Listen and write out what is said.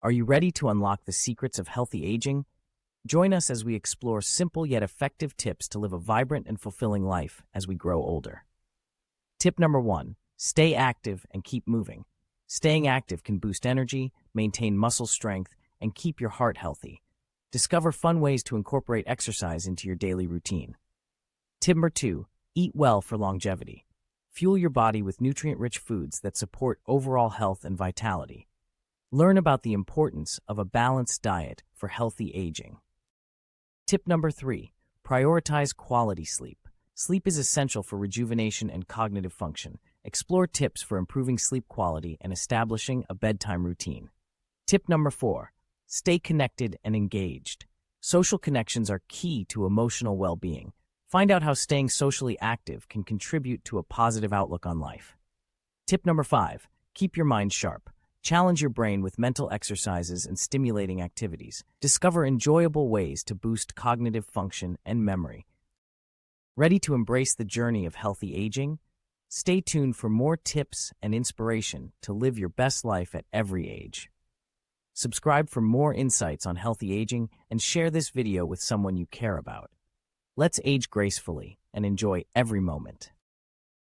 Are you ready to unlock the secrets of healthy aging? Join us as we explore simple yet effective tips to live a vibrant and fulfilling life as we grow older. Tip number 1, stay active and keep moving. Staying active can boost energy, maintain muscle strength, and keep your heart healthy. Discover fun ways to incorporate exercise into your daily routine. Tip number 2, eat well for longevity. Fuel your body with nutrient-rich foods that support overall health and vitality. Learn about the importance of a balanced diet for healthy aging. Tip number 3, prioritize quality sleep. Sleep is essential for rejuvenation and cognitive function. Explore tips for improving sleep quality and establishing a bedtime routine. Tip number 4, stay connected and engaged. Social connections are key to emotional well-being. Find out how staying socially active can contribute to a positive outlook on life. Tip number 5, keep your mind sharp. Challenge your brain with mental exercises and stimulating activities. Discover enjoyable ways to boost cognitive function and memory. Ready to embrace the journey of healthy aging? Stay tuned for more tips and inspiration to live your best life at every age. Subscribe for more insights on healthy aging and share this video with someone you care about. Let's age gracefully and enjoy every moment.